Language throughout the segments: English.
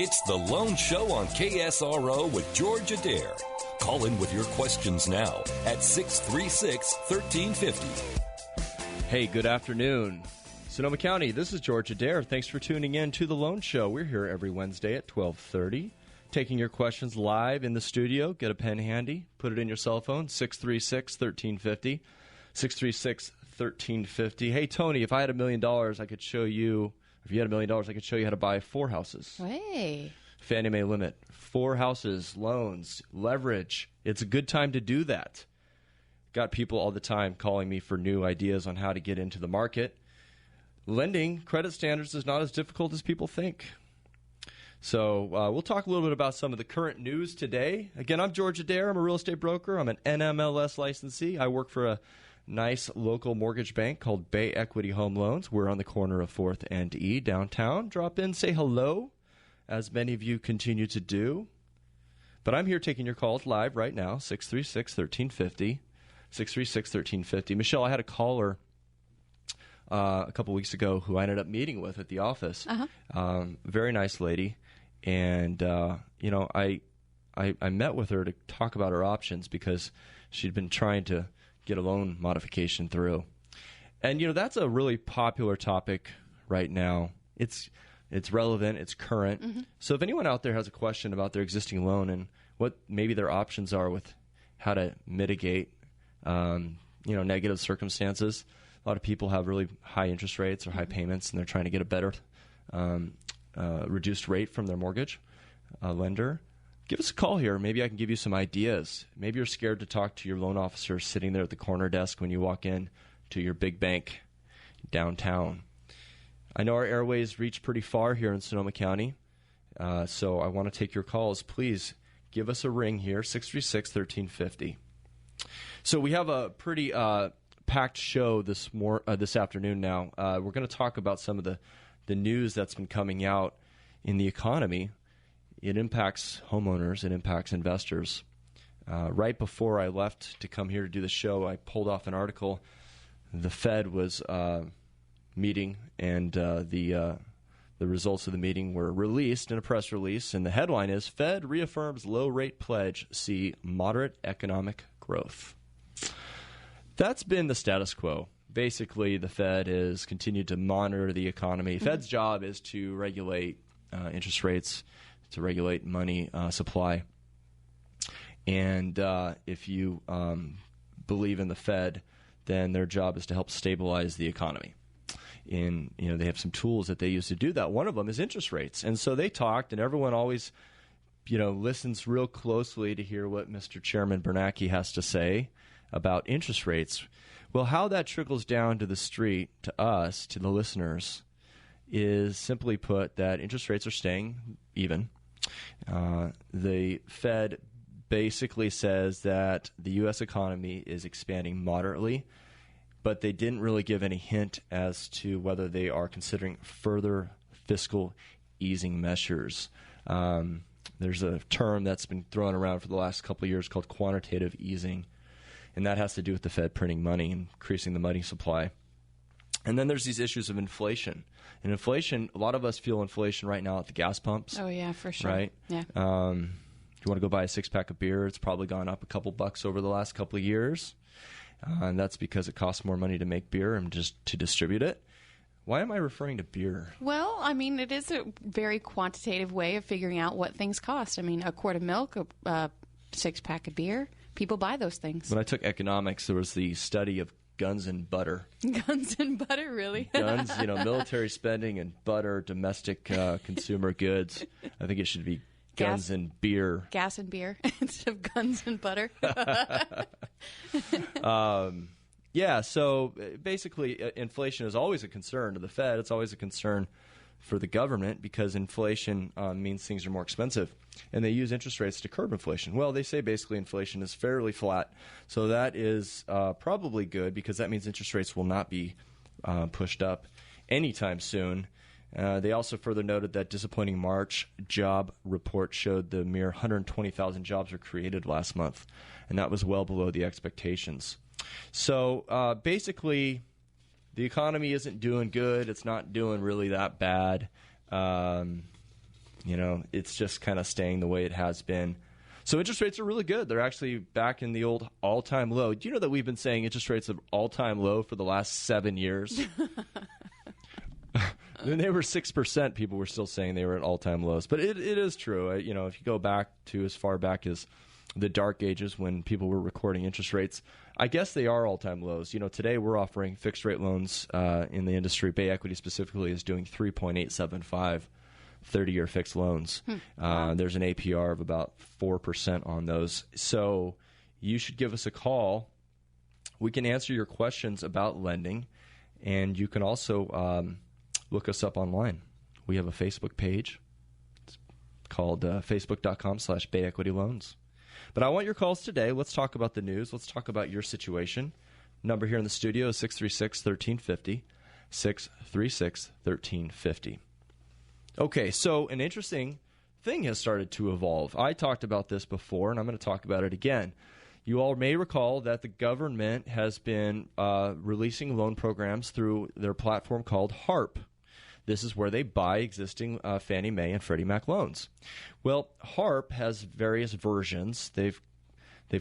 It's The Loan Show on KSRO with George Adair. Call in with your questions now at 636-1350. Hey, good afternoon. Sonoma County, this is George Adair. Thanks for tuning in to The Loan Show. We're here every Wednesday at 12:30, taking your questions live in the studio. Get a pen handy. Put it in your cell phone, 636-1350. 636-1350. Hey, Tony, if I had $1 million, I could show you... If you had $1 million, I could show you how to buy 4 houses. Hey. Fannie Mae limit. 4 houses, loans, leverage. It's a good time to do that. Got people all the time calling me for new ideas on how to get into the market. Lending, credit standards is not as difficult as people think. So we'll talk a little bit about some of the current news today. Again, I'm George Adair. I'm a real estate broker. I'm an NMLS licensee. I work for a nice local mortgage bank called Bay Equity Home Loans. We're on the corner of 4th and E downtown. Drop in, say hello, as many of you continue to do. But I'm here taking your calls live right now, 636-1350, 636-1350. Michelle, I had a caller a couple weeks ago who I ended up meeting with at the office. Very nice lady. And, I met with her to talk about her options because she'd been trying to get a loan modification through. And, that's a really popular topic right now. It's relevant. It's current. Mm-hmm. So if anyone out there has a question about their existing loan and what maybe their options are with how to mitigate, negative circumstances, a lot of people have really high interest rates or high payments, and they're trying to get a better reduced rate from their mortgage lender. Give us a call here. Maybe I can give you some ideas. Maybe you're scared to talk to your loan officer sitting there at the corner desk when you walk in to your big bank downtown. I know our airways reach pretty far here in Sonoma County, so I want to take your calls. Please give us a ring here, 636-1350. So we have a pretty packed show this afternoon now. We're going to talk about some of the news that's been coming out in the economy. It impacts homeowners. It impacts investors. Right before I left to come here to do the show, I pulled off an article. The Fed was meeting, and the results of the meeting were released in a press release. And the headline is, Fed reaffirms low-rate pledge, see moderate economic growth. That's been the status quo. Basically, the Fed has continued to monitor the economy. Mm-hmm. Fed's job is to regulate interest rates, to regulate money supply. And if you believe in the Fed, then their job is to help stabilize the economy. And, they have some tools that they use to do that. One of them is interest rates. And so they talked, and everyone always, listens real closely to hear what Mr. Chairman Bernanke has to say about interest rates. Well, how that trickles down to the street, to us, to the listeners, is simply put that interest rates are staying even. The Fed basically says that the U.S. economy is expanding moderately, but they didn't really give any hint as to whether they are considering further fiscal easing measures. There's a term that's been thrown around for the last couple of years called quantitative easing, and that has to do with the Fed printing money and increasing the money supply. And then there's these issues of inflation. And inflation, a lot of us feel inflation right now at the gas pumps. Oh, yeah, for sure. Right? Yeah. If you want to go buy a 6-pack of beer, it's probably gone up a couple bucks over the last couple of years. And that's because it costs more money to make beer and just to distribute it. Why am I referring to beer? Well, it is a very quantitative way of figuring out what things cost. A quart of milk, a 6-pack of beer, people buy those things. When I took economics, there was the study of guns and butter. Guns and butter, really? Guns, military spending and butter, domestic consumer goods. I think it should be guns and beer. Gas and beer instead of guns and butter. So basically inflation is always a concern to the Fed. It's always a concern for the government because inflation means things are more expensive. And they use interest rates to curb inflation. Well, they say basically inflation is fairly flat. So that is probably good because that means interest rates will not be pushed up anytime soon. They also further noted that disappointing March job report showed the mere 120,000 jobs were created last month, and that was well below the expectations. So basically, the economy isn't doing good. It's not doing really that bad. It's just kind of staying the way it has been. So interest rates are really good. They're actually back in the old all-time low. Do you know that we've been saying interest rates are all-time low for the last 7 years? When they were 6%, people were still saying they were at all-time lows. But it is true. If you go back to as far back as the dark ages when people were recording interest rates, I guess they are all-time lows. Today we're offering fixed-rate loans in the industry. Bay Equity specifically is doing 3.875 30-year fixed loans. There's an APR of about 4% on those. So you should give us a call. We can answer your questions about lending, and you can also look us up online. We have a Facebook page. It's called facebook.com/Bay Equity Loans. But I want your calls today. Let's talk about the news. Let's talk about your situation. Number here in the studio is 636-1350, 636-1350. Okay, so an interesting thing has started to evolve. I talked about this before, and I'm going to talk about it again. You all may recall that the government has been releasing loan programs through their platform called HARP. This is where they buy existing Fannie Mae and Freddie Mac loans. Well, HARP has various versions. They've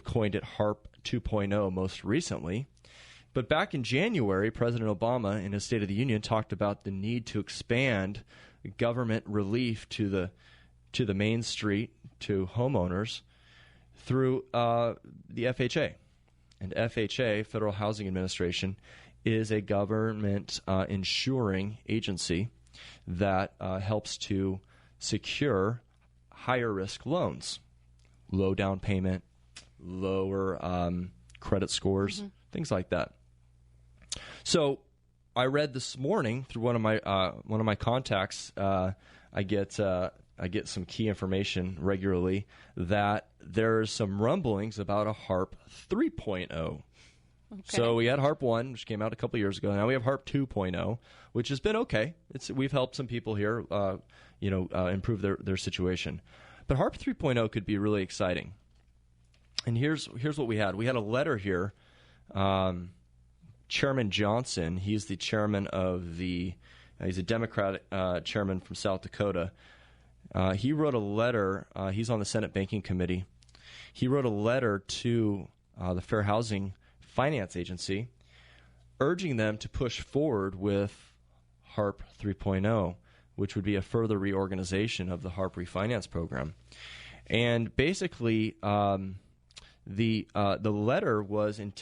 coined it HARP 2.0 most recently. But back in January, President Obama, in his State of the Union, talked about the need to expand government relief to the main street, to homeowners, through the FHA. And FHA, Federal Housing Administration, is a government insuring agency that helps to secure higher risk loans, low down payment, lower credit scores, things like that. So I read this morning through one of my contacts. I get some key information regularly that there's some rumblings about a HARP 3.0. Okay. So we had HARP 1, which came out a couple years ago. Now we have HARP 2.0, which has been okay. We've helped some people here, improve their situation. But HARP 3.0 could be really exciting. And here's what we had. We had a letter here. Chairman Johnson, he's the chairman of he's a Democratic chairman from South Dakota. He wrote a letter. He's on the Senate Banking Committee. He wrote a letter to the Fair Housing Finance Agency, urging them to push forward with HARP 3.0, which would be a further reorganization of the HARP refinance program. And basically, the letter was a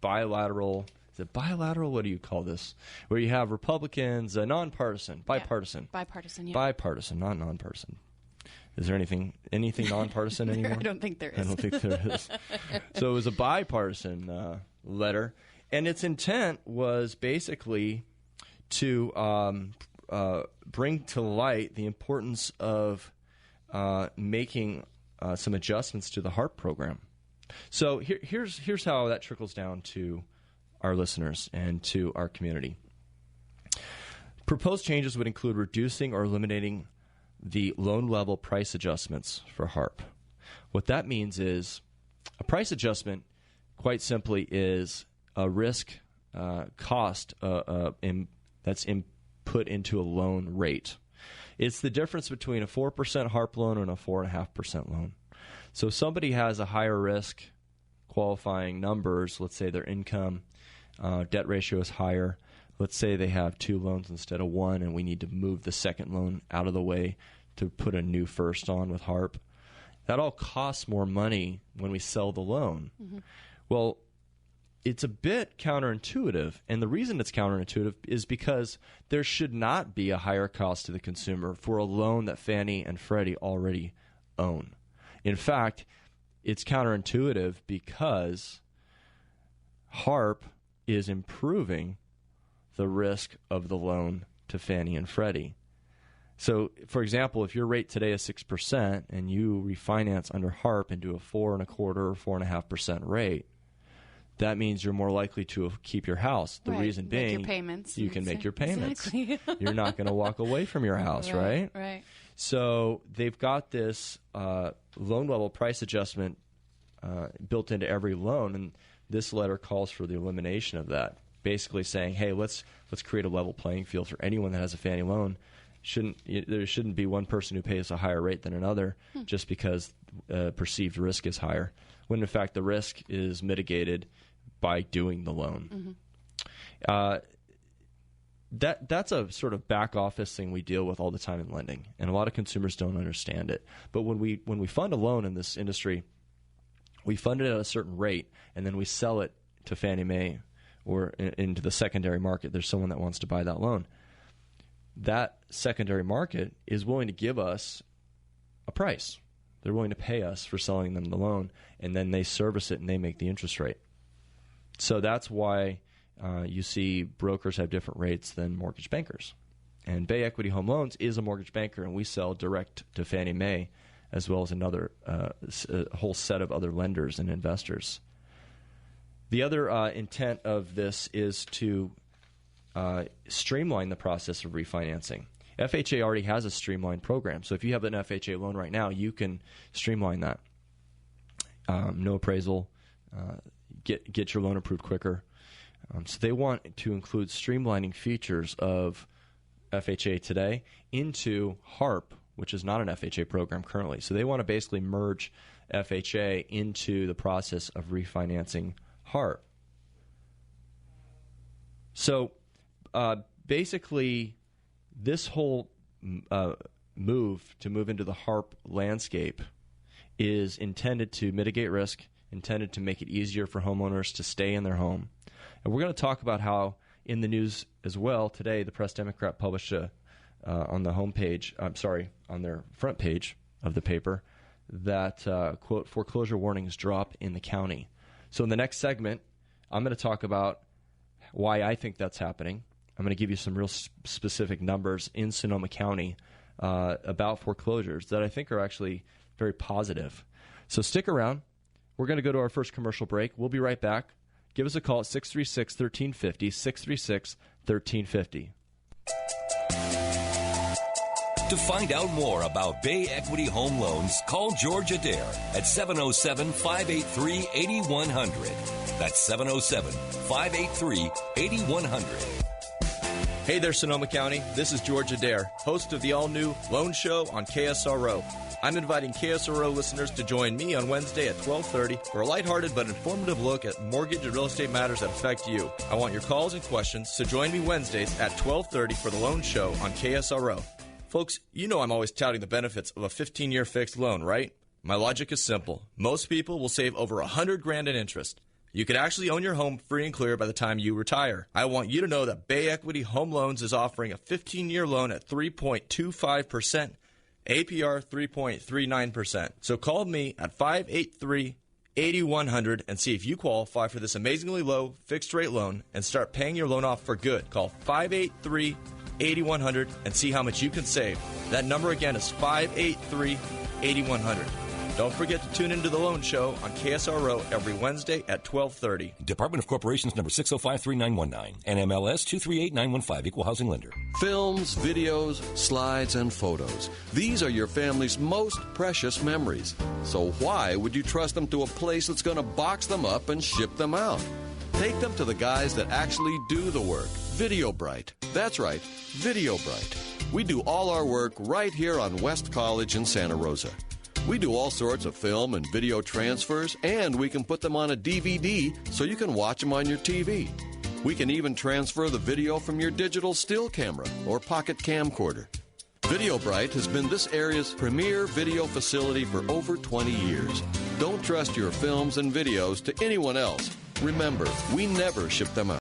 bilateral. Is it bilateral? What do you call this? Where you have Republicans, nonpartisan, bipartisan. Yeah, bipartisan, yeah. Bipartisan, not nonpartisan. Is there anything nonpartisan anymore? I don't think there is. I don't think there is. So it was a bipartisan letter, and its intent was basically to bring to light the importance of making some adjustments to the HARP program. So here's how that trickles down to our listeners and to our community. Proposed changes would include reducing or eliminating the loan level price adjustments for HARP. What that means is a price adjustment, quite simply, is a risk cost that's input into a loan rate. It's the difference between a 4% HARP loan and a 4.5% loan. So if somebody has a higher risk qualifying numbers, let's say their income, debt ratio is higher. Let's say they have 2 loans instead of 1, and we need to move the second loan out of the way to put a new first on with HARP. That all costs more money when we sell the loan. Mm-hmm. Well, it's a bit counterintuitive, and the reason it's counterintuitive is because there should not be a higher cost to the consumer for a loan that Fannie and Freddie already own. In fact, it's counterintuitive because HARP is improving the risk of the loan to Fannie and Freddie. So, for example, if your rate today is 6% and you refinance under HARP and do a 4.25% or 4.5% rate, that means you're more likely to keep your house. The reason being, your payments. You can make your payments. Exactly. You're not going to walk away from your house, right? Right. So they've got this loan level price adjustment built into every loan, and this letter calls for the elimination of that. basically saying, hey, let's create a level playing field for anyone that has a Fannie loan. There shouldn't be one person who pays a higher rate than another just because perceived risk is higher, when in fact the risk is mitigated by doing the loan. That's a sort of back office thing we deal with all the time in lending, and a lot of consumers don't understand it. But when we fund a loan in this industry, we fund it at a certain rate, and then we sell it to Fannie Mae or into the secondary market. There's someone that wants to buy that loan. That secondary market is willing to give us a price. They're willing to pay us for selling them the loan, and then they service it and they make the interest rate. So that's why you see brokers have different rates than mortgage bankers. And Bay Equity Home Loans is a mortgage banker, and we sell direct to Fannie Mae as well as a whole set of other lenders and investors. The other intent of this is to streamline the process of refinancing. FHA already has a streamlined program, so if you have an FHA loan right now, you can streamline that. No appraisal, get your loan approved quicker. So they want to include streamlining features of FHA today into HARP, which is not an FHA program currently. So they want to basically merge FHA into the process of refinancing HARP. So basically, this whole move into the HARP landscape is intended to mitigate risk, intended to make it easier for homeowners to stay in their home. And we're going to talk about how, in the news as well, today the Press Democrat published on the homepage, on their front page of the paper, that, quote, foreclosure warnings drop in the county. So in the next segment, I'm going to talk about why I think that's happening. I'm going to give you some real specific numbers in Sonoma County about foreclosures that I think are actually very positive. So stick around. We're going to go to our first commercial break. We'll be right back. Give us a call at 636-1350, 636-1350. To find out more about Bay Equity Home Loans, call George Adair at 707-583-8100. That's 707-583-8100. Hey there, Sonoma County. This is George Adair, host of the all-new Loan Show on KSRO. I'm inviting KSRO listeners to join me on Wednesday at 12:30 for a lighthearted but informative look at mortgage and real estate matters that affect you. I want your calls and questions, so join me Wednesdays at 12:30 for the Loan Show on KSRO. Folks, you know I'm always touting the benefits of a 15-year fixed loan, right? My logic is simple. Most people will save over $100,000 in interest. You could actually own your home free and clear by the time you retire. I want you to know that Bay Equity Home Loans is offering a 15-year loan at 3.25%, APR 3.39%. So call me at 583-8100 and see if you qualify for this amazingly low fixed-rate loan and start paying your loan off for good. Call 583-8100 and see how much you can save. That number again is 583-8100. Don't forget to tune into the Loan Show on KSRO every Wednesday at 12:30. Department of Corporations number 6053919, NMLS 238915, Equal Housing Lender. Films, videos, slides, and photos. These are your family's most precious memories. So why would you trust them to a place that's going to box them up and ship them out? Take them to the guys that actually do the work. VideoBright. That's right, VideoBright. We do all our work right here on West College in Santa Rosa. We do all sorts of film and video transfers, and we can put them on a DVD so you can watch them on your TV. We can even transfer the video from your digital still camera or pocket camcorder. VideoBright has been this area's premier video facility for over 20 years. Don't trust your films and videos to anyone else. Remember, we never ship them out.